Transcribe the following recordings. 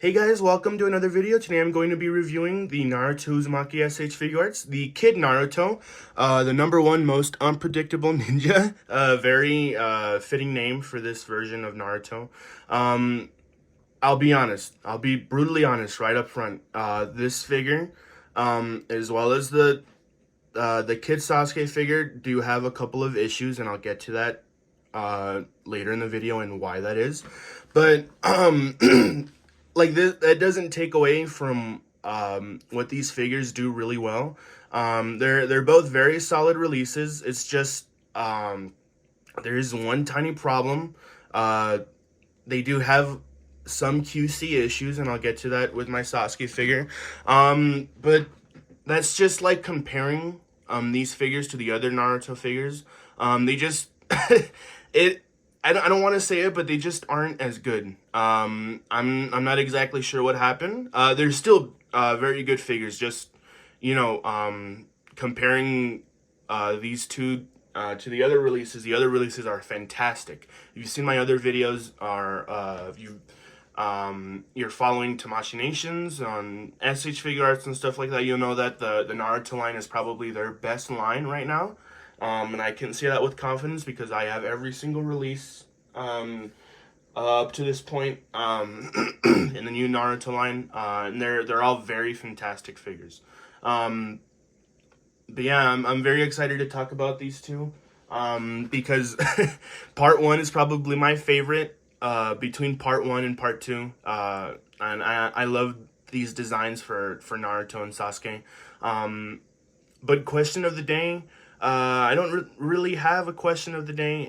Hey guys, welcome to another video. Today I'm going to be reviewing the Naruto Uzumaki S.H. Figuarts, the Kid Naruto, the #1 most unpredictable ninja. Very fitting name for this version of Naruto. I'll be honest. I'll be brutally honest right up front. This figure, as well as the Kid Sasuke figure, do have a couple of issues, and I'll get to that later in the video and why that is. But like this, that doesn't take away from what these figures do really well. They're both very solid releases. It's just there's one tiny problem. They do have some QC issues, and I'll get to that with my Sasuke figure. But that's just like comparing these figures to the other Naruto figures. They just I don't want to say it, but they just aren't as good. I'm not exactly sure what happened. They're still very good figures. Just comparing these two to the other releases. The other releases are fantastic. If you've seen my other videos, you're following Tamashii Nations on S.H.Figuarts and stuff like that, you'll know that the Naruto line is probably their best line right now. And I can say that with confidence because I have every single release up to this point in the new Naruto line, and they're all very fantastic figures. But yeah, I'm very excited to talk about these two because part 1 is probably my favorite between part 1 and part 2, and I love these designs for Naruto and Sasuke. But question of the day. I don't really have a question of the day.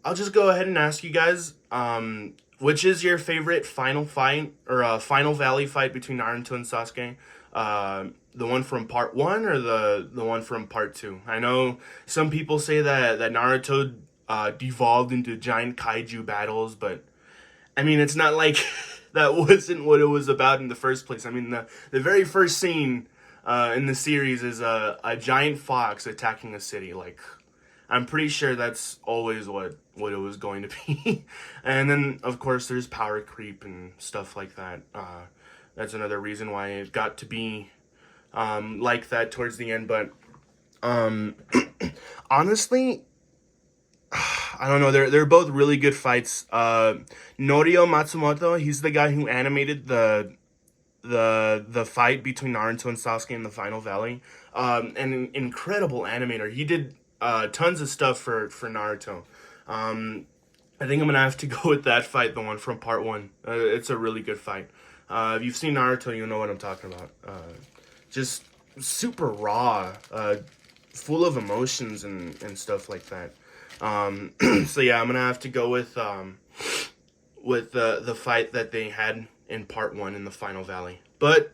I'll just go ahead and ask you guys, which is your favorite final fight or final valley fight between Naruto and Sasuke? The one from part 1 or the one from part 2? I know some people say that Naruto devolved into giant kaiju battles, but I mean, it's not like that wasn't what it was about in the first place. I mean, the very first scene in the series is a giant fox attacking a city. Like, I'm pretty sure that's always what it was going to be. And then, of course, there's power creep and stuff like that. That's another reason why it got to be like that towards the end. But honestly, I don't know. They're both really good fights. Norio Matsumoto, he's the guy who animated the fight between Naruto and Sasuke in the final valley. An incredible animator. He did tons of stuff for Naruto. I think I'm gonna have to go with that fight, the one from part 1. It's a really good fight. If you've seen Naruto, you know what I'm talking about. Just super raw, full of emotions and stuff like that. So yeah, I'm gonna have to go with the fight that they had in part 1 in the final valley. But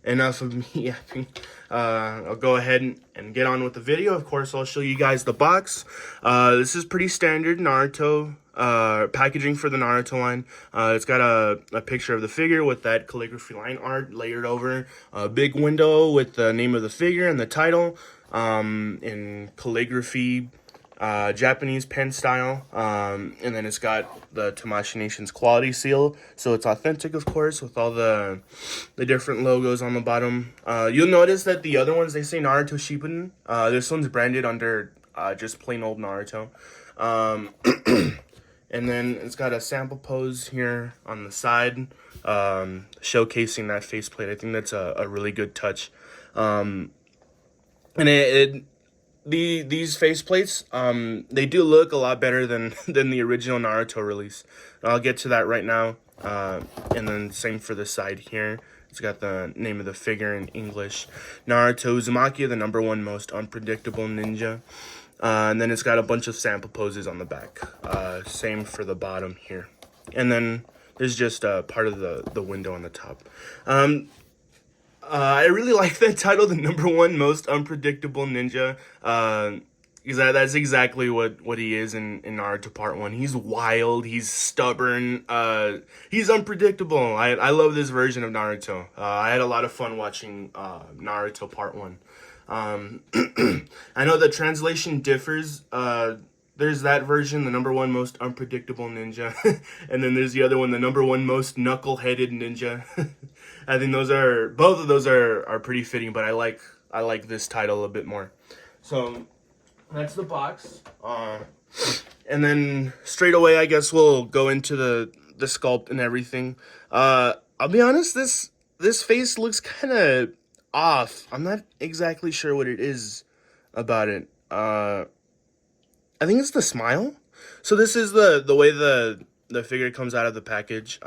enough of me yapping. I'll go ahead and get on with the video. Of course, I'll show you guys the box. This is pretty standard Naruto packaging for the Naruto line. It's got a picture of the figure with that calligraphy line art layered over a big window with the name of the figure and the title in calligraphy, Japanese pen style, and then it's got the Tamashii Nations quality seal, so it's authentic, of course, with all the different logos on the bottom. You'll notice that the other ones, they say Naruto Shippuden. This one's branded under just plain old Naruto. And then it's got a sample pose here on the side, showcasing that faceplate. I think that's a really good touch. And these faceplates, they do look a lot better than the original Naruto release. I'll get to that right now. And then same for the side here. It's got the name of the figure in English. Naruto Uzumaki, the #1 most unpredictable ninja. And then it's got a bunch of sample poses on the back. Same for the bottom here. And then there's just part of the window on the top. I really like that title, the #1 most unpredictable ninja, because that's exactly what he is in Naruto Part 1. He's wild, he's stubborn, he's unpredictable. I love this version of Naruto. I had a lot of fun watching Naruto Part 1. I know the translation differs there's that version, the number one most unpredictable ninja, and then there's the other one, the number one most knuckle-headed ninja. I think both of those are pretty fitting, but I like this title a bit more. So that's the box. And then straight away, I guess we'll go into the sculpt and everything. I'll be honest, this face looks kind of off. I'm not exactly sure what it is about it. I think it's the smile. So this is the way the figure comes out of the package,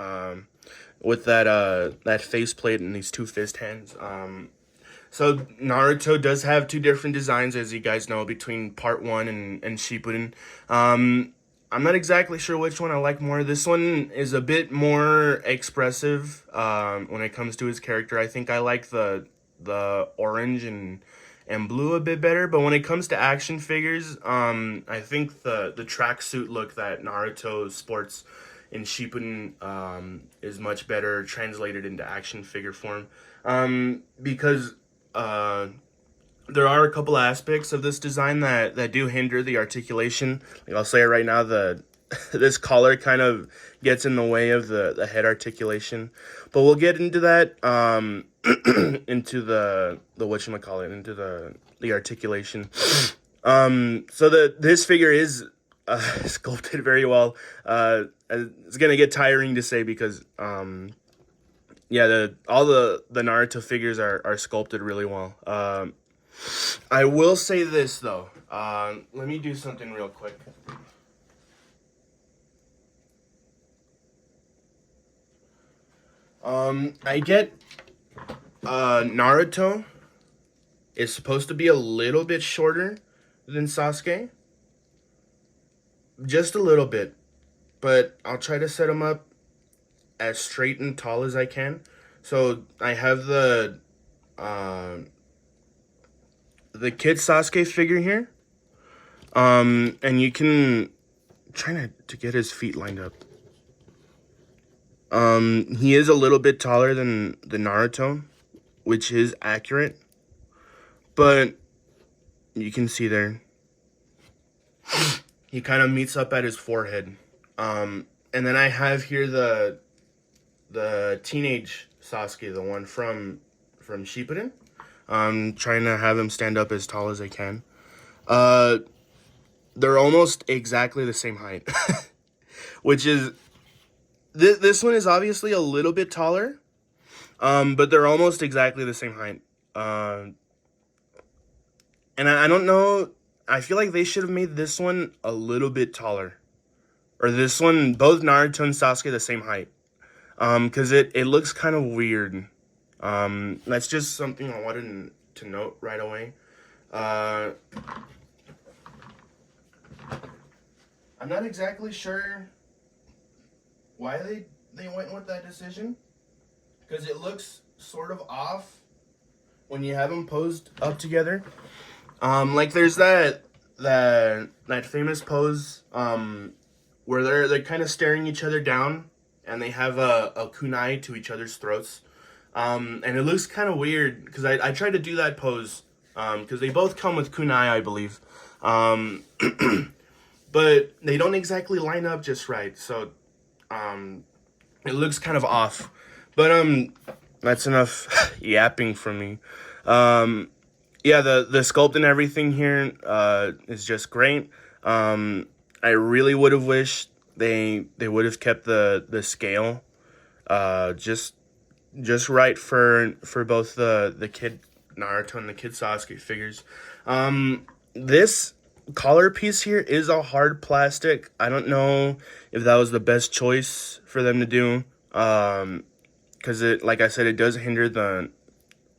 with that faceplate and these two fist hands. So Naruto does have two different designs, as you guys know, between Part 1 and Shippuden. I'm not exactly sure which one I like more. This one is a bit more expressive when it comes to his character. I think I like the orange and blue a bit better. But when it comes to action figures, I think the tracksuit look that Naruto sports in Shippuden is much better translated into action figure form. Because there are a couple aspects of this design that do hinder the articulation. Like I'll say it right now, this collar kind of gets in the way of the head articulation. But we'll get into that into the whatchamacallit, into the articulation. So this figure is sculpted very well. It's gonna get tiring to say because yeah, all the Naruto figures are sculpted really well. I will say this though. Let me do something real quick. I get Naruto is supposed to be a little bit shorter than Sasuke. Just a little bit. But I'll try to set him up as straight and tall as I can. So I have the kid Sasuke figure here. And you can try to get his feet lined up. He is a little bit taller than the Naruto, which is accurate. But you can see there, he kind of meets up at his forehead. And then I have here the teenage Sasuke, the one from Shippuden. Trying to have him stand up as tall as I can. They're almost exactly the same height, which is this one is obviously a little bit taller, but they're almost exactly the same height. And I don't know. I feel like they should have made this one a little bit taller, or this one, both Naruto and Sasuke the same height. Because it looks kind of weird. That's just something I wanted to note right away. I'm not exactly sure why they went with that decision, because it looks sort of off when you have them posed up together. Like there's that famous pose where they're kind of staring each other down, and they have a kunai to each other's throats. And it looks kind of weird because I tried to do that pose because they both come with kunai, I believe. But they don't exactly line up just right. So it looks kind of off. But that's enough yapping from me. Yeah, the sculpt and everything here is just great. I really would have wished they would have kept the scale just right for both the kid Naruto and the kid Sasuke figures. This collar piece here is a hard plastic. I don't know if that was the best choice for them to do, because it, like I said, it does hinder the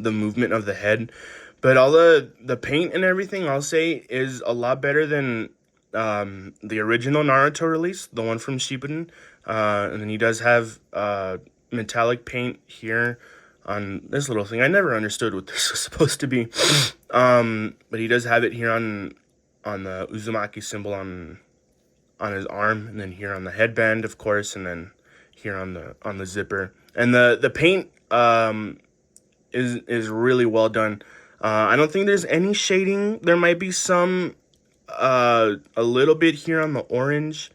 movement of the head. But all the paint and everything, I'll say, is a lot better than the original Naruto release, the one from Shippuden. And then he does have metallic paint here on this little thing. I never understood what this was supposed to be. But he does have it here on the Uzumaki symbol on his arm, and then here on the headband, of course, and then here on the zipper. And the paint is really well done. I don't think there's any shading. There might be some a little bit here on the orange,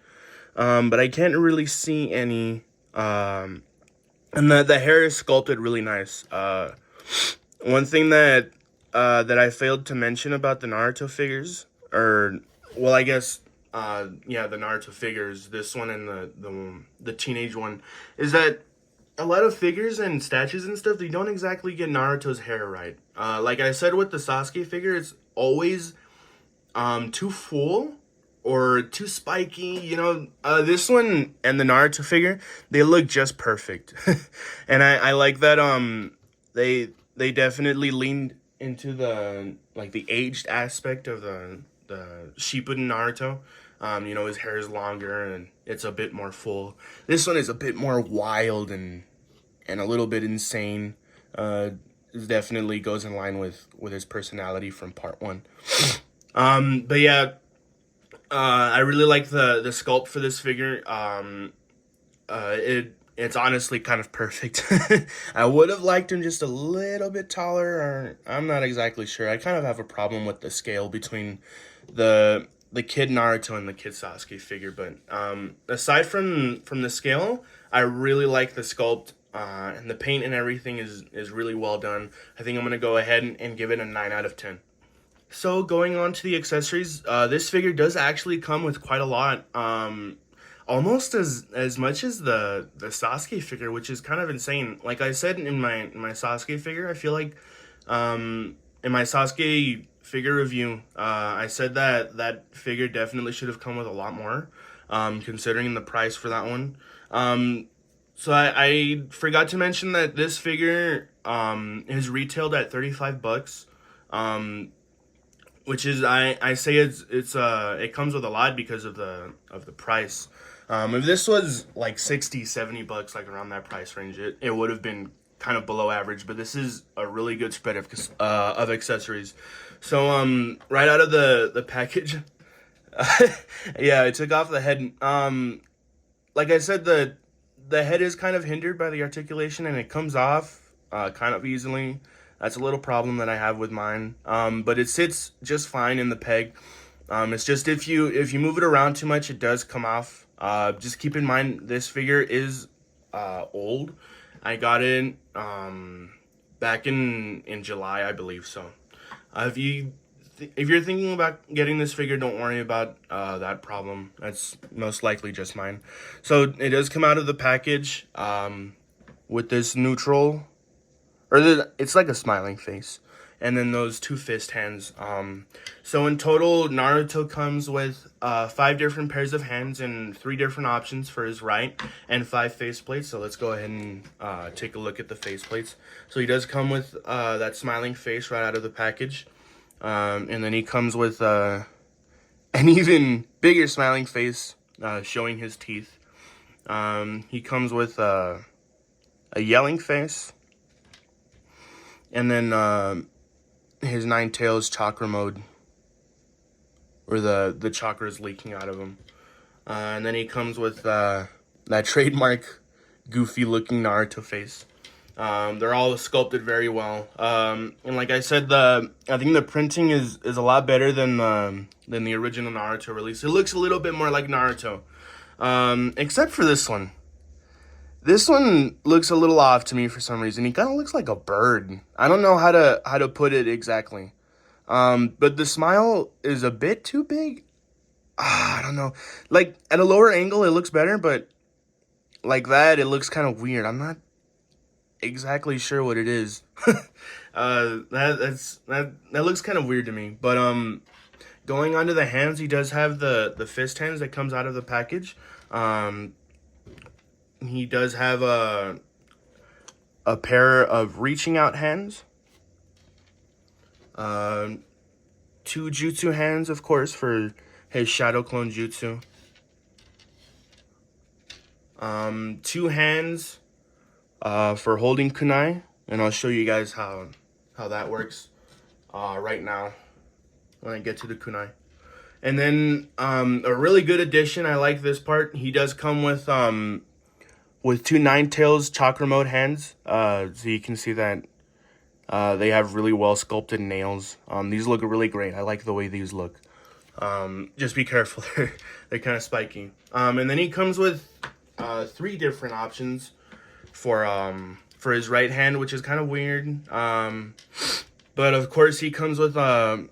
but I can't really see any. And the hair is sculpted really nice. One thing that I failed to mention about the Naruto figures, or well, I guess yeah, the Naruto figures, this one and the teenage one, is that a lot of figures and statues and stuff, they don't exactly get Naruto's hair right. Like I said with the Sasuke figure, it's always too full or too spiky. This one and the Naruto figure, they look just perfect. And I like that they definitely leaned into the like the aged aspect of the Shippuden Naruto. His hair is longer and it's a bit more full. This one is a bit more wild and a little bit insane. It definitely goes in line with his personality from part one. But yeah, I really like the sculpt for this figure. It's honestly kind of perfect. I would have liked him just a little bit taller, or I'm not exactly sure. I kind of have a problem with the scale between the kid Naruto and the kid Sasuke figure, but aside from the scale, I really like the sculpt. And the paint and everything is really well done. I think I'm gonna go ahead and give it a 9 out of 10. So going on to the accessories, this figure does actually come with quite a lot. Almost as much as the Sasuke figure, which is kind of insane. Like I said in my Sasuke figure, I feel like in my Sasuke figure review, I said that figure definitely should have come with a lot more, considering the price for that one. So I forgot to mention that this figure is retailed at $35. Which is I say it comes with a lot because of the price. If this was like 60-70 bucks, like around that price range, it would have been kind of below average, but this is a really good spread of accessories. So right out of the package, yeah, I took off the head. Like I said, the head is kind of hindered by the articulation, and it comes off kind of easily. That's a little problem that I have with mine. But it sits just fine in the peg. It's just if you move it around too much, it does come off. Just keep in mind this figure is old. I got it back in July, I believe. So if you're thinking about getting this figure, don't worry about that problem. That's most likely just mine. So it does come out of the package with this neutral, it's like a smiling face, and then those two fist hands. So in total, Naruto comes with 5 different pairs of hands and 3 different options for his right, and 5 faceplates. So let's go ahead and take a look at the faceplates. So he does come with that smiling face right out of the package, and then he comes with an even bigger smiling face showing his teeth. He comes with a yelling face. And then his 9 tails chakra mode, where the chakra is leaking out of him. And then he comes with that trademark goofy looking Naruto face. They're all sculpted very well. And like I said, I think the printing is a lot better than the original Naruto release. It looks a little bit more like Naruto, except for this one. This one looks a little off to me for some reason. He kind of looks like a bird. I don't know how to put it exactly. But the smile is a bit too big. I don't know. Like at a lower angle, it looks better, but like that, it looks kind of weird. I'm not exactly sure what it is. That looks kind of weird to me. But going on to the hands, he does have the fist hands that comes out of the package. He does have a pair of reaching out hands. 2 jutsu hands, of course, for his shadow clone jutsu. 2 hands for holding kunai, and I'll show you guys how that works right now when I get to the kunai. And then a really good addition, I like this part, he does come with 2 Nine Tails chakra mode hands. So you can see that they have really well sculpted nails. These look really great. I like the way these look. Just be careful, they're kind of spiky. And then he comes with 3 different options for his right hand, which is kind of weird. But of course he comes with a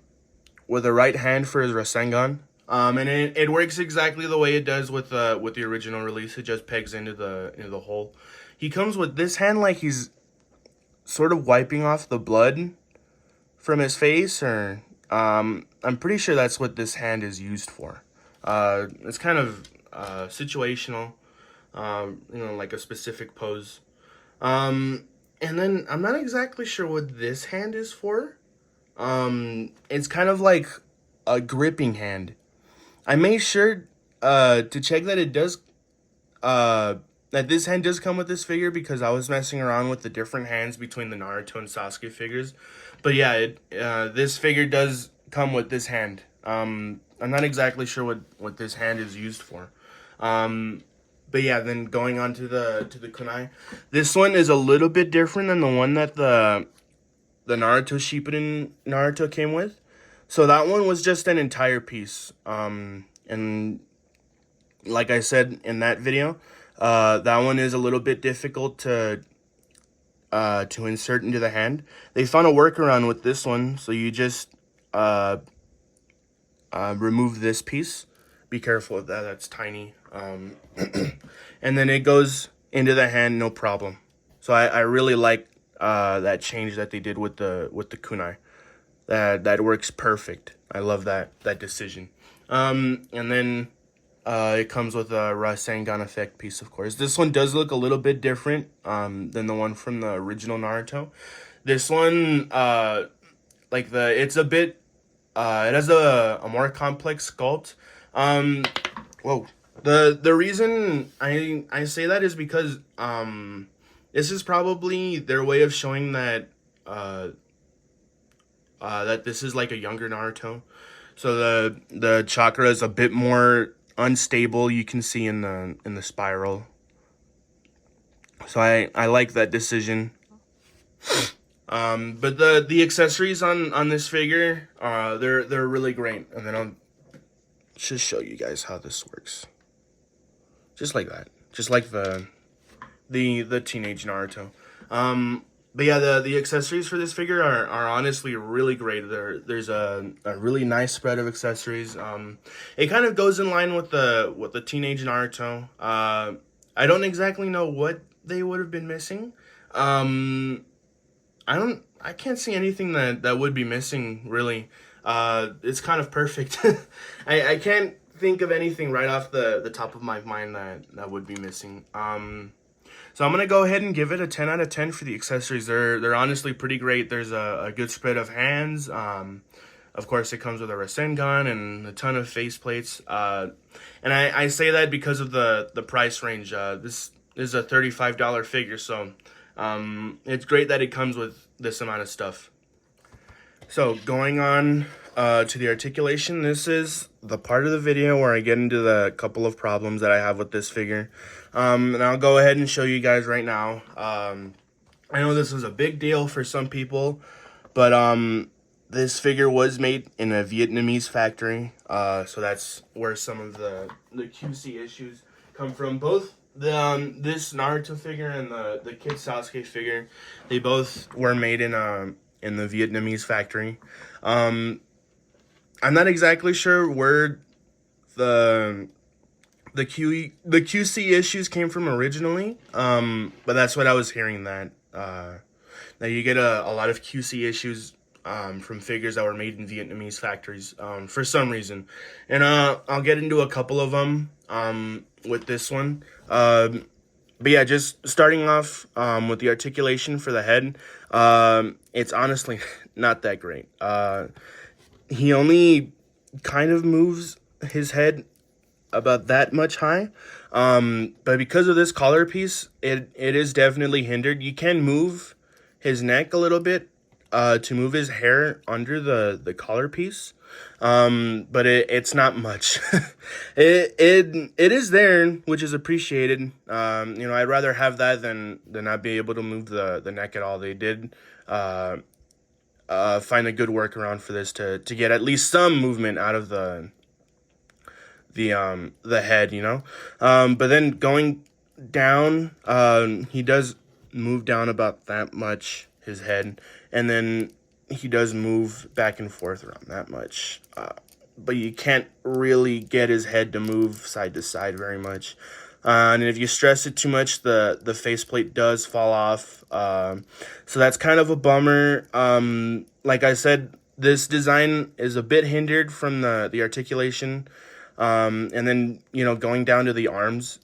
right hand for his Rasengan. And it works exactly the way it does with the original release. It just pegs into the hole. He comes with this hand like he's sort of wiping off the blood from his face, or I'm pretty sure that's what this hand is used for. It's kind of situational, like a specific pose. And then I'm not exactly sure what this hand is for. It's kind of like a gripping hand. I made sure to check that it does that this hand does come with this figure, because I was messing around with the different hands between the Naruto and Sasuke figures. But yeah, this figure does come with this hand. I'm not exactly sure what this hand is used for. But yeah, then going on to the kunai. This one is a little bit different than the one that the Naruto Shippuden Naruto came with. So that one was just an entire piece. And like I said in that video, that one is a little bit difficult to insert into the hand. They found a workaround with this one, so you just remove this piece. Be careful with that, that's tiny. And then it goes into the hand, no problem. So I really like that change that they did with the kunai. That works perfect. I love that decision. And then it comes with a Rasengan effect piece, of course. This one does look a little bit different than the one from the original Naruto. This one, it's a bit, it has a more complex sculpt. Whoa. The reason I say that is because this is probably their way of showing that that this is like a younger Naruto. So the chakra is a bit more unstable, you can see in the spiral. So I like that decision. But the accessories on this figure, they're really great. And then I'll just show you guys how this works. Just like that. Just like the teenage Naruto. But yeah, the accessories for this figure are honestly really great. There's a really nice spread of accessories. It kind of goes in line with the teenage Naruto. I don't exactly know what they would have been missing. I can't see anything that would be missing, really. It's kind of perfect. I can't think of anything right off the top of my mind that would be missing. So I'm going to go ahead and give it a 10 out of 10 for the accessories. They're honestly pretty great. There's a good spread of hands. Of course, it comes with a Rasengan and a ton of faceplates. And I say that because of the price range. This is a $35 figure, so it's great that it comes with this amount of stuff. So going on to the articulation, this is the part of the video where I get into the couple of problems that I have with this figure. And I'll go ahead and show you guys right now. I know this is a big deal for some people, but this figure was made in a Vietnamese factory. So that's where some of the QC issues come from. Both this Naruto figure and the Kid Sasuke figure, they both were made in the Vietnamese factory. I'm not exactly sure where the QC issues came from originally, but that's what I was hearing, that you get a lot of QC issues from figures that were made in Vietnamese factories for some reason. And I'll get into a couple of them with this one. But yeah, just starting off with the articulation for the head, it's honestly not that great. He only kind of moves his head about that much high, but because of this collar piece, it is definitely hindered. You can move his neck a little bit to move his hair under the collar piece, but it's not much. it is there, which is appreciated. I'd rather have that than not be able to move the neck at all. They did find a good workaround for this to get at least some movement out of the head, you know. But then going down, he does move down about that much, his head, and then he does move back and forth around that much. But you can't really get his head to move side to side very much. And if you stress it too much, the faceplate does fall off. So that's kind of a bummer. Like I said, this design is a bit hindered from the articulation. And then, you know, going down to the arms,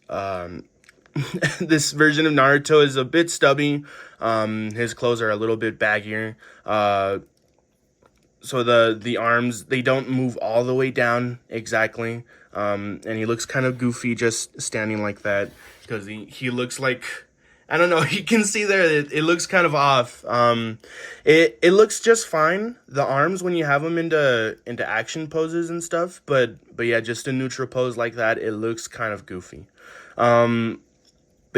this version of Naruto is a bit stubby. His clothes are a little bit baggier. So the arms, they don't move all the way down exactly. And he looks kind of goofy just standing like that, because he looks like, I don't know, you can see there it looks kind of off. It looks just fine, the arms, when you have them into action poses and stuff, but yeah, just a neutral pose like that, it looks kind of goofy. But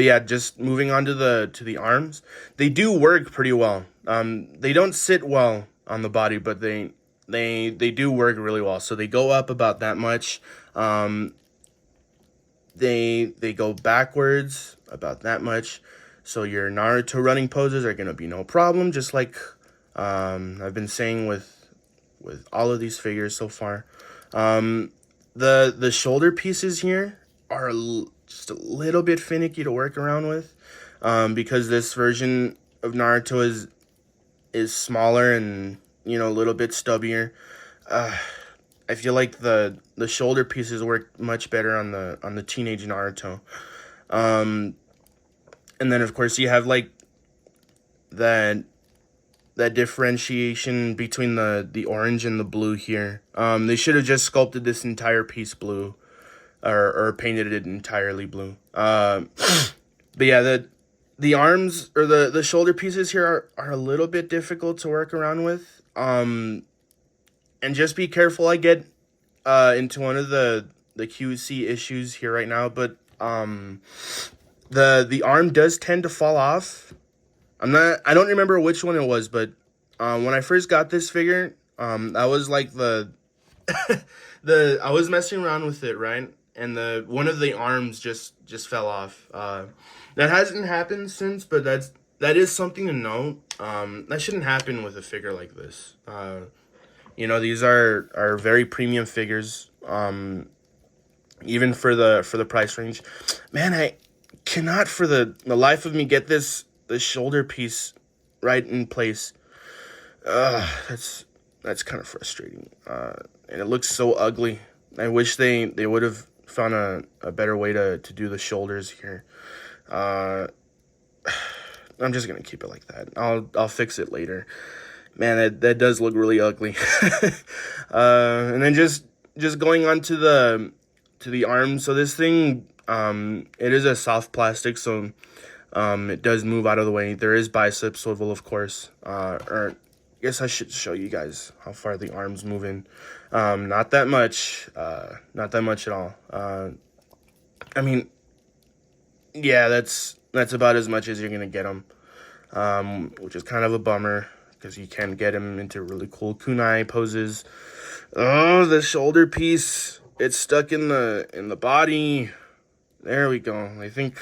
yeah, just moving on to the arms, they do work pretty well. They don't sit well on the body, but they do work really well. So they go up about that much. They go backwards about that much. So your Naruto running poses are gonna be no problem, just like I've been saying with all of these figures so far. The shoulder pieces here are just a little bit finicky to work around with, because this version of Naruto is smaller and, you know, a little bit stubbier. I feel like the shoulder pieces work much better on the teenage Naruto. And then of course you have like that differentiation between the orange and the blue here. They should have just sculpted this entire piece blue, or painted it entirely blue. But yeah, the arms, or the shoulder pieces here are a little bit difficult to work around with. And just be careful. I get into one of the QC issues here right now, but the arm does tend to fall off. I don't remember which one it was, but when I first got this figure, that was like I was messing around with it, right? And one of the arms just fell off. That hasn't happened since, but that is something to note. That shouldn't happen with a figure like this. You know, these are very premium figures. Even for the price range. Man, I cannot for the life of me get the shoulder piece right in place. That's kind of frustrating. And it looks so ugly. I wish they would have found a better way to do the shoulders here. I'm just gonna keep it like that. I'll fix it later. Man, that does look really ugly. And then just going on to the arm. So this thing, it is a soft plastic, so it does move out of the way. There is bicep swivel, of course. Or I guess I should show you guys how far the arms move in. Not that much. Not that much at all. I mean, yeah, that's about as much as you're gonna get them. Which is kind of a bummer, because you can get him into really cool kunai poses. Oh, the shoulder piece, it's stuck in the body. There we go. I think.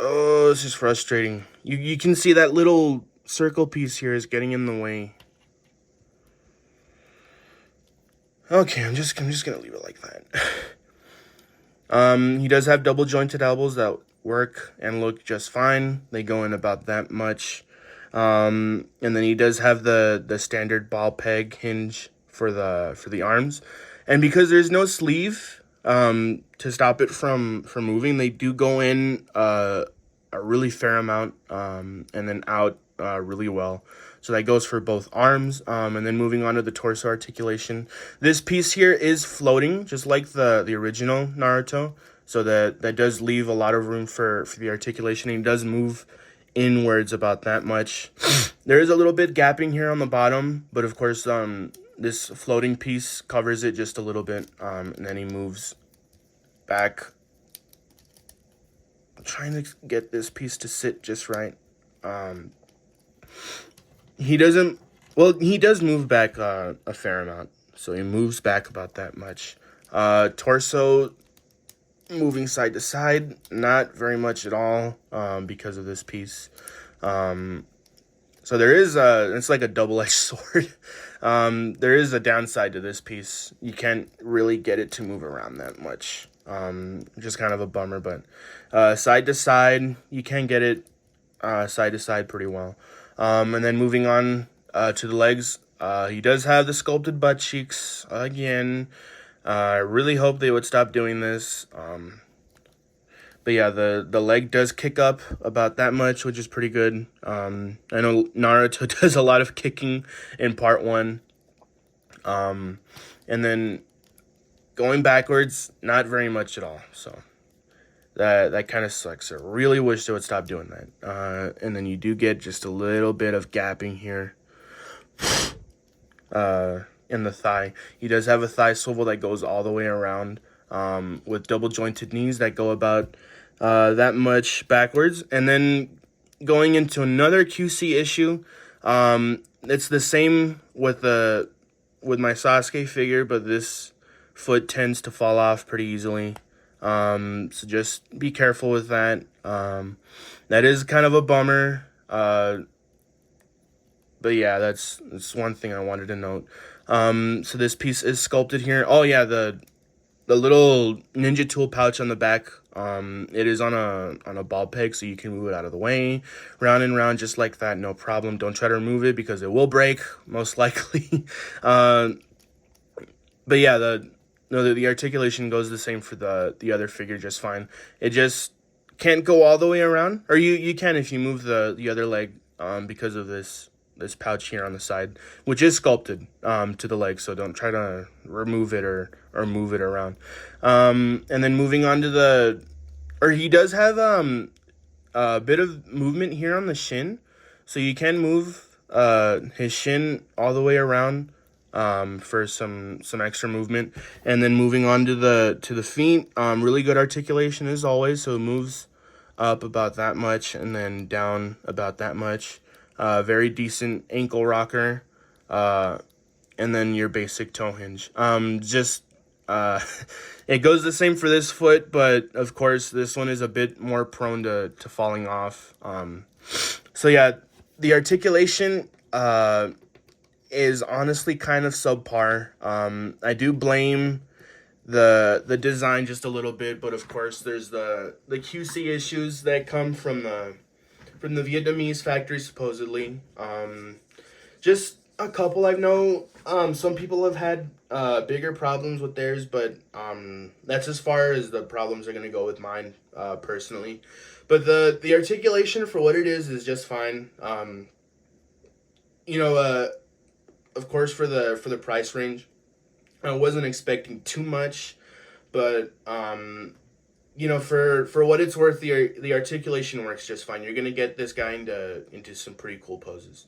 Oh, this is frustrating. You can see that little circle piece here is getting in the way. Okay, I'm just gonna leave it like that. He does have double jointed elbows that work and look just fine. They go in about that much. And then he does have the standard ball peg hinge for the arms. And because there's no sleeve to stop it from moving, they do go in a really fair amount, and then out really well. So that goes for both arms. And then moving on to the torso articulation. This piece here is floating, just like the original Naruto. So that does leave a lot of room for the articulation. And it does move inwards about that much. There is a little bit gapping here on the bottom, but of course this floating piece covers it just a little bit. And then he moves back trying to get this piece to sit just right. He doesn't, well, he does move back a fair amount. So he moves back about that much. Torso moving side to side, not very much at all, because of this piece. So there is it's like a double-edged sword. There is a downside to this piece. You can't really get it to move around that much. Just kind of a bummer, but side to side, you can get it side to side pretty well. And then moving on to the legs, he does have the sculpted butt cheeks again. I really hope they would stop doing this. But yeah, the leg does kick up about that much, which is pretty good. I know Naruto does a lot of kicking in part 1. And then going backwards, not very much at all. So that kind of sucks. I really wish they would stop doing that. And then you do get just a little bit of gapping here in the thigh. He does have a thigh swivel that goes all the way around, with double jointed knees that go about that much backwards. And then going into another QC issue, it's the same with my Sasuke figure, but this foot tends to fall off pretty easily. So just be careful with that. That is kind of a bummer. But yeah, that's one thing I wanted to note. So this piece is sculpted here. Oh yeah, the little ninja tool pouch on the back, it is on a ball peg, so you can move it out of the way, round and round, just like that, no problem. Don't try to remove it because it will break, most likely. But yeah, the articulation goes the same for the other figure just fine. It just can't go all the way around, or you can if you move the other leg, because of this pouch here on the side, which is sculpted to the leg, so don't try to remove it or move it around. And then moving on to he does have a bit of movement here on the shin, so you can move his shin all the way around for some extra movement. And then moving on to the feet, really good articulation as always, so it moves up about that much and then down about that much. Very decent ankle rocker, and then your basic toe hinge. It goes the same for this foot, but of course this one is a bit more prone to falling off. So yeah, the articulation is honestly kind of subpar. I do blame the design just a little bit, but of course there's the QC issues that come from the Vietnamese factory, supposedly. Just a couple. I know some people have had bigger problems with theirs, but that's as far as the problems are going to go with mine, personally. But the articulation for what it is just fine. Of course, for the price range, I wasn't expecting too much, but for what it's worth, the articulation works just fine. You're gonna get this guy into some pretty cool poses.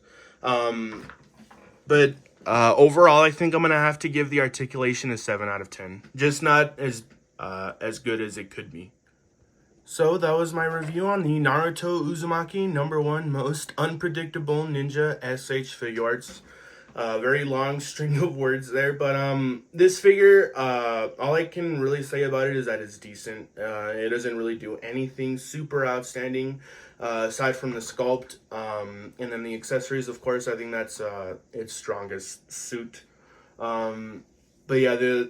But overall, I think I'm gonna have to give the articulation a 7 out of 10. Just not as good as it could be. So that was my review on the Naruto Uzumaki #1 most unpredictable ninja S.H. Figuarts. Very long string of words there, but this figure, all I can really say about it is that it's decent. It doesn't really do anything super outstanding, aside from the sculpt, and then the accessories. Of course, I think that's its strongest suit. But yeah,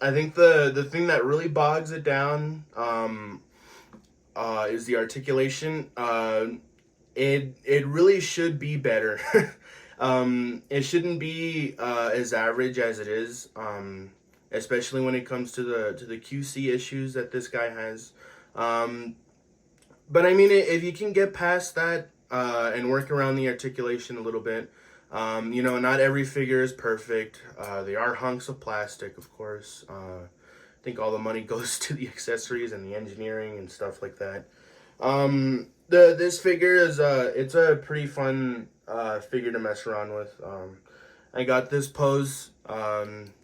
I think the thing that really bogs it down is the articulation. It really should be better. It shouldn't be as average as it is, especially when it comes to the QC issues that this guy has. But I mean, if you can get past that and work around the articulation a little bit, not every figure is perfect. They are hunks of plastic, of course. I think all the money goes to the accessories and the engineering and stuff like that. This figure is it's a pretty fun figure to mess around with. I got this pose, you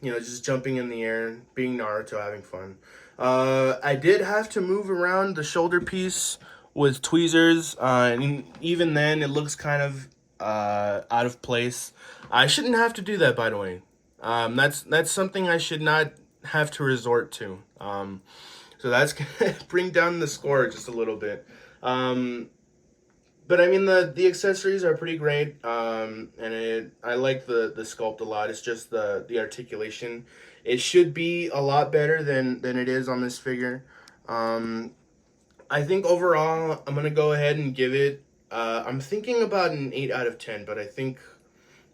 know, just jumping in the air, being Naruto, having fun. I did have to move around the shoulder piece with tweezers, and even then, it looks kind of out of place. I shouldn't have to do that, by the way. That's something I should not have to resort to. So that's gonna bring down the score just a little bit. Um, but I mean the accessories are pretty great, and I like the sculpt a lot. It's just the articulation. It should be a lot better than it is on this figure. Um, I think overall I'm gonna go ahead and give it. I'm thinking about an 8 out of 10, but I think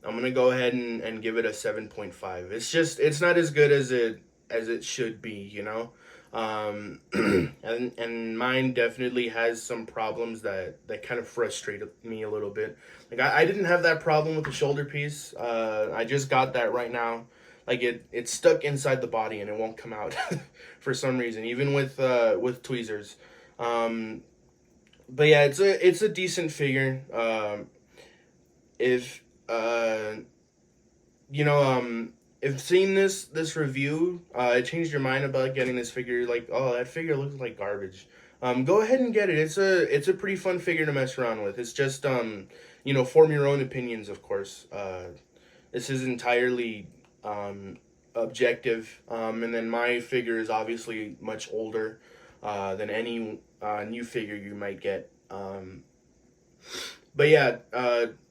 I'm gonna go ahead and give it a 7.5. It's not as good as it should be, you know. And mine definitely has some problems that kind of frustrated me a little bit. Like I didn't have that problem with the shoulder piece. I just got that right now. Like it's stuck inside the body and it won't come out for some reason, even with tweezers. Um, but yeah, it's a decent figure. If you know, if seeing this review, it changed your mind about getting this figure, like, oh, that figure looks like garbage. Go ahead and get it. It's a pretty fun figure to mess around with. It's just you know, form your own opinions, of course. This is entirely objective. And then my figure is obviously much older than any new figure you might get. But yeah,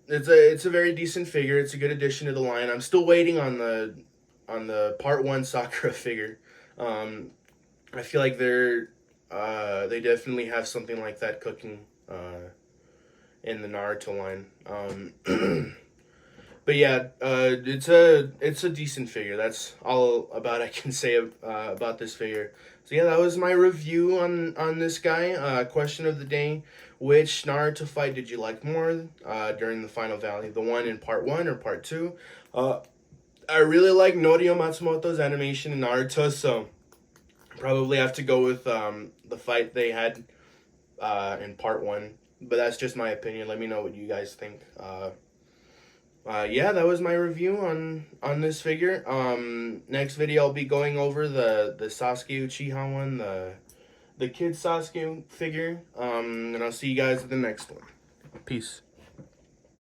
it's a very decent figure. It's a good addition to the line. I'm still waiting on the part one Sakura figure. Um, I feel like they definitely have something like that cooking in the Naruto line. But yeah, it's a decent figure. That's all about I can say about this figure. So yeah, that was my review on this guy. Question of the day: which Naruto fight did you like more during the final valley? The one in part one or part two? I really like Norio Matsumoto's animation in Naruto, so probably have to go with the fight they had in part one. But that's just my opinion. Let me know what you guys think. Yeah, that was my review on this figure. Next video I'll be going over the Sasuke Uchiha one, the kid Sasuke figure. And I'll see you guys in the next one. Peace.